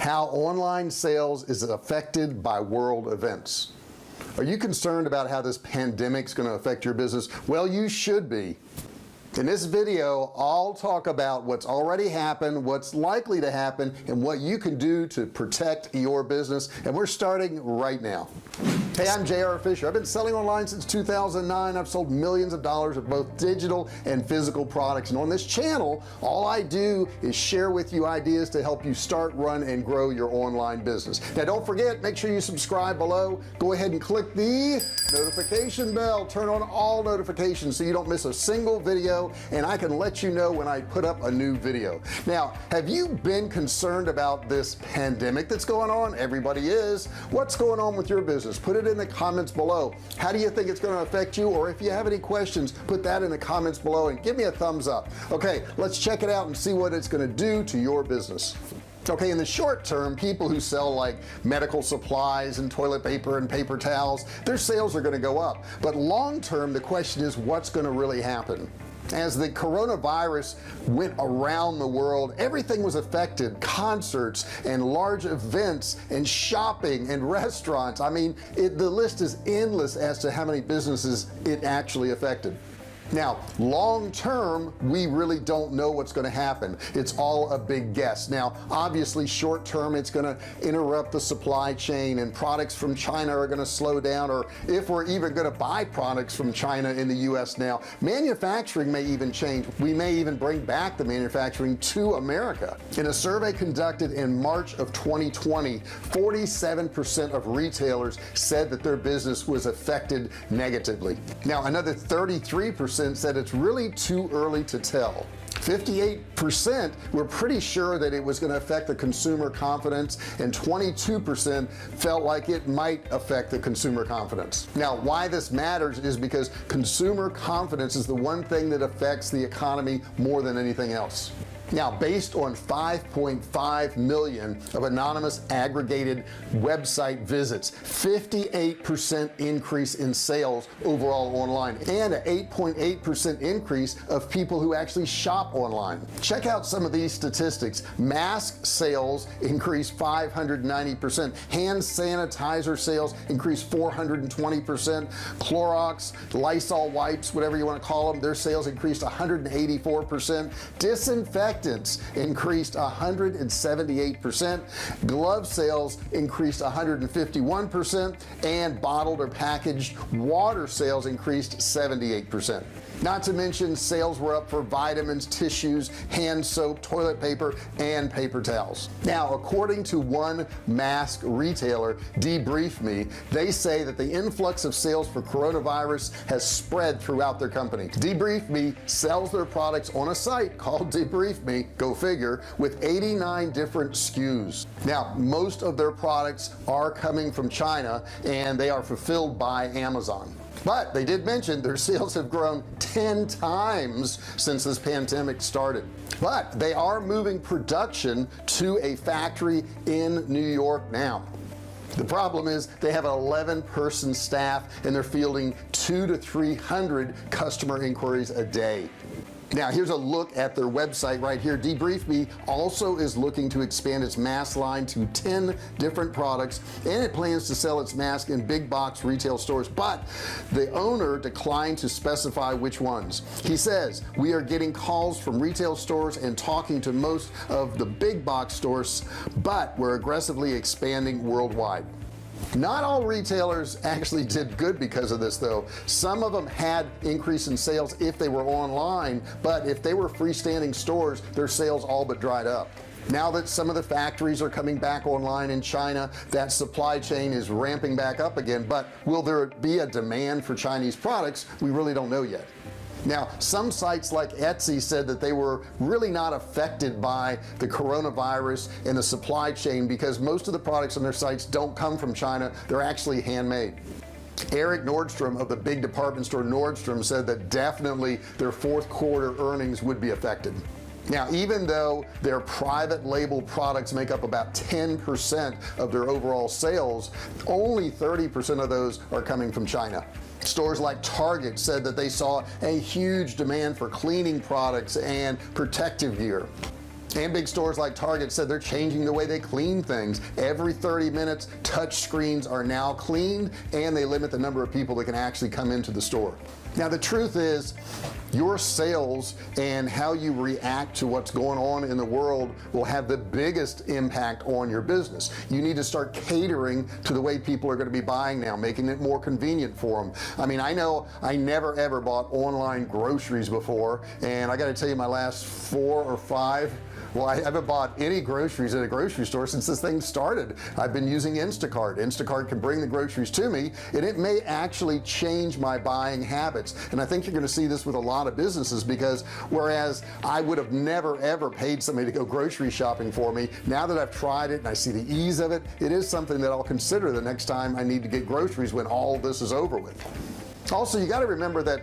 How online sales is affected by world events. Are you concerned about how this pandemic is going to affect your business? Well, you should be. In this video, I'll talk about what's already happened, what's likely to happen, and what you can do to protect your business. And we're starting right now. Hey, I'm JR Fisher. I've been selling online since 2009. I've sold millions of dollars of both digital and physical products, and on this channel all I do is share with you ideas to help you start, run, and grow your online business. Now don't forget, make sure you subscribe below. Go ahead and click the notification bell, turn on all notifications so you don't miss a single video, and I can let you know when I put up a new video. Now, have you been concerned about this pandemic that's going on? Everybody is. What's going on with your business? Put it in the comments below. How do you think it's going to affect you? Or if you have any questions, put that in the comments below and give me a thumbs up. Okay, let's check it out and see what it's going to do to your business. Okay, in the short term, people who sell like medical supplies and toilet paper and paper towels, their sales are going to go up. But long term, the question is what's going to really happen. As the coronavirus went around the world, everything was affected. Concerts and large events and shopping and restaurants. I mean, the list is endless as to how many businesses it actually affected. Now long term, we really don't know what's going to happen. It's all a big guess. Now obviously short term, it's going to interrupt the supply chain and products from China are going to slow down, or if we're even going to buy products from China in the US now, manufacturing may even change. We may even bring back the manufacturing to America. In a survey conducted in March of 2020, 47% of retailers said that their business was affected negatively. Now another 33% said it's really too early to tell. 58% were pretty sure that it was going to affect the consumer confidence, and 22% felt like it might affect the consumer confidence. Now why this matters is because consumer confidence is the one thing that affects the economy more than anything else. Now based on 5.5 million of anonymous aggregated website visits, 58% increase in sales overall online, and an 8.8% increase of people who actually shop online. Check out some of these statistics. Mask sales increased 590%, hand sanitizer sales increased 420%, Clorox, Lysol wipes, whatever you want to call them, their sales increased 184%, disinfectants increased 178%, glove sales increased 151%, and bottled or packaged water sales increased 78%. Not to mention sales were up for vitamins, tissues, hand soap, toilet paper, and paper towels. Now according to one mask retailer, Debrief Me, they say that the influx of sales for coronavirus has spread throughout their company. Debrief Me sells their products on a site called Debrief Me, go figure, with 89 different SKUs. Now most of their products are coming from China and they are fulfilled by Amazon. But they did mention their sales have grown 10 times since this pandemic started. But they are moving production to a factory in New York now. The problem is they have an 11-person staff and they're fielding 200 to 300 customer inquiries a day. Now here's a look at their website right here. Debrief Me also is looking to expand its mask line to 10 different products, and it plans to sell its mask in big box retail stores, but the owner declined to specify which ones. He says, we are getting calls from retail stores and talking to most of the big box stores, but we're aggressively expanding worldwide. Not all retailers actually did good because of this though. Some of them had increase in sales if they were online, but if they were freestanding stores, their sales all but dried up. Now that some of the factories are coming back online in China, that supply chain is ramping back up again, but will there be a demand for Chinese products? We really don't know yet. Now some sites like Etsy said that they were really not affected by the coronavirus and the supply chain because most of the products on their sites don't come from China, they're actually handmade. Eric Nordstrom of the big department store Nordstrom said that definitely their fourth quarter earnings would be affected. Now even though their private label products make up about 10% of their overall sales, only 30% of those are coming from China. Stores like Target said that they saw a huge demand for cleaning products and protective gear. And big stores like Target said they're changing the way they clean things. Every 30 minutes touch screens are now cleaned, and they limit the number of people that can actually come into the store. Now the truth is, your sales and how you react to what's going on in the world will have the biggest impact on your business. You need to start catering to the way people are going to be buying now, making it more convenient for them. I mean, I know I never ever bought online groceries before, and I got to tell you, my last 4 or 5, well, I haven't bought any groceries at a grocery store since this thing started. I've been using Instacart. Instacart can bring the groceries to me, and it may actually change my buying habits. And I think you're going to see this with a lot of businesses, because whereas I would have never ever paid somebody to go grocery shopping for me, now that I've tried it and I see the ease of it, it is something that I'll consider the next time I need to get groceries when all this is over with. Also, you got to remember that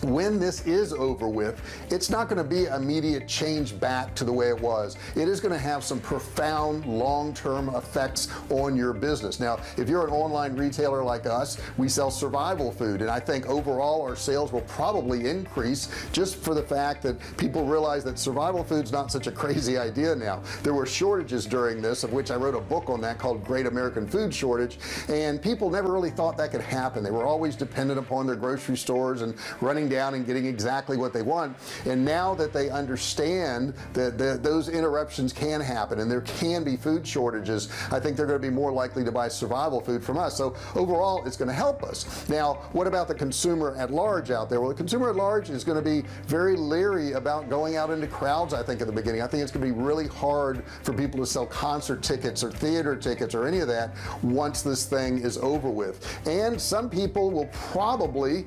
when this is over with, it's not going to be immediate change back to the way it was. It is going to have some profound long-term effects on your business. Now, if you're an online retailer like us, we sell survival food, and I think overall our sales will probably increase, just for the fact that people realize that survival food's not such a crazy idea now. There were shortages during this, of which I wrote a book on that called Great American Food Shortage, and people never really thought that could happen. They were always dependent upon their grocery stores and running down and getting exactly what they want. And now that they understand that those interruptions can happen and there can be food shortages, I think they're going to be more likely to buy survival food from us. So overall, it's going to help us. Now, what about the consumer at large out there? Well, the consumer at large is going to be very leery about going out into crowds. I think at the beginning, I think it's going to be really hard for people to sell concert tickets or theater tickets or any of that once this thing is over with. And some people will probably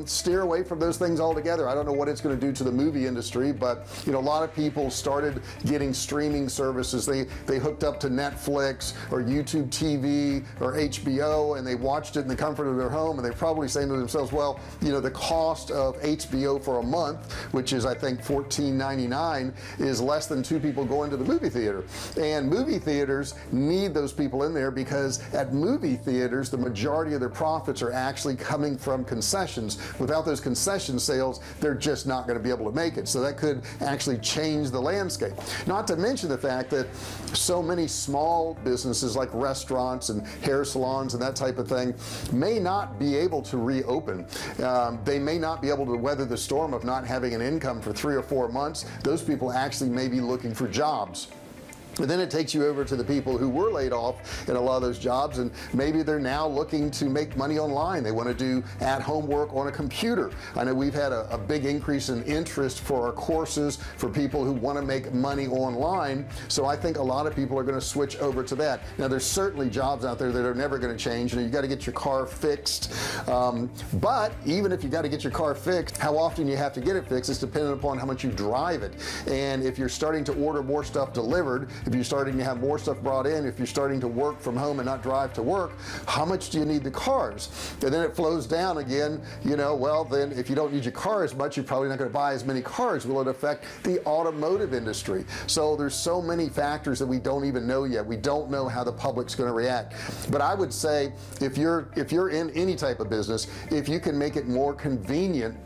steer away from those things altogether. I don't know what it's going to do to the movie industry, but you know, a lot of people started getting streaming services. They hooked up to Netflix or YouTube TV or HBO, and they watched it in the comfort of their home, and they're probably saying to themselves, well, you know, the cost of HBO for a month, which is I think $14.99, is less than 2 people going to the movie theater. And movie theaters need those people in there, because at movie theaters the majority of their profits are actually coming from concessions. Without those concession sales, they're just not going to be able to make it. So that could actually change the landscape, not to mention the fact that so many small businesses like restaurants and hair salons and that type of thing may not be able to reopen. They may not be able to weather the storm of not having an income for 3 or 4 months. Those people actually may be looking for jobs. But then it takes you over to the people who were laid off in a lot of those jobs, and maybe they're now looking to make money online. They want to do at-home work on a computer. I know we've had a big increase in interest for our courses for people who want to make money online, so I think a lot of people are going to switch over to that. Now, there's certainly jobs out there that are never going to change. You got to get your car fixed, but even if you got to get your car fixed, how often you have to get it fixed is dependent upon how much you drive it. And if you're starting to order more stuff delivered, if you're starting to have more stuff brought in, if you're starting to work from home and not drive to work, how much do you need the cars? And then it flows down again, you know, well, then if you don't need your car as much, you're probably not going to buy as many cars. Will it affect the automotive industry? So there's so many factors that we don't even know yet. We don't know how the public's going to react. But I would say, if you're in any type of business, if you can make it more convenient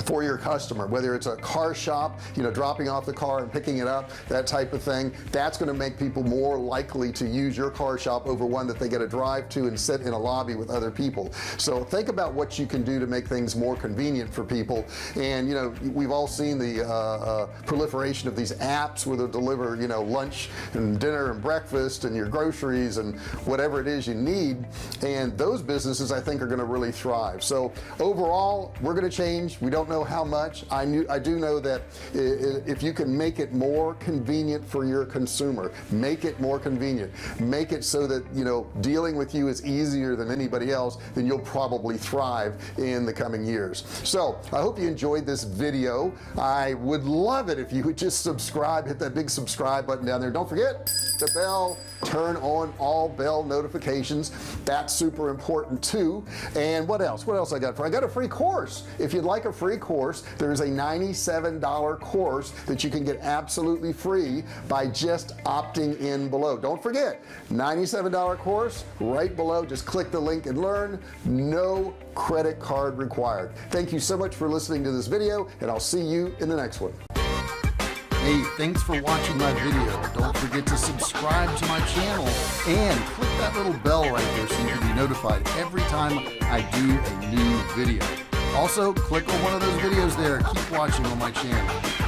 for your customer, whether it's a car shop, you know, dropping off the car and picking it up, that type of thing, that's going to make people more likely to use your car shop over one that they get to drive to and sit in a lobby with other people. So think about what you can do to make things more convenient for people. And you know, we've all seen the proliferation of these apps where they'll deliver, you know, lunch and dinner and breakfast and your groceries and whatever it is you need, and those businesses I think are going to really thrive. So overall, we're going to change. We don't know how much. I do know that if you can make it more convenient for your consumer, make it more convenient, make it so that, you know, dealing with you is easier than anybody else, then you'll probably thrive in the coming years. So I hope you enjoyed this video. I would love it if you would just subscribe, hit that big subscribe button down there. Don't forget the bell, turn on all bell notifications. That's super important too. And what else I got for? I got a free course. If you'd like a free course, there's a $97 course that you can get absolutely free by just opting in below. Don't forget, $97 course right below. Just click the link and learn. No credit card required. Thank you so much for listening to this video, and I'll see you in the next one. Hey, thanks for watching my video. Don't forget to subscribe to my channel and click that little bell right there so you can be notified every time I do a new video. Also, click on one of those videos there. Keep watching on my channel.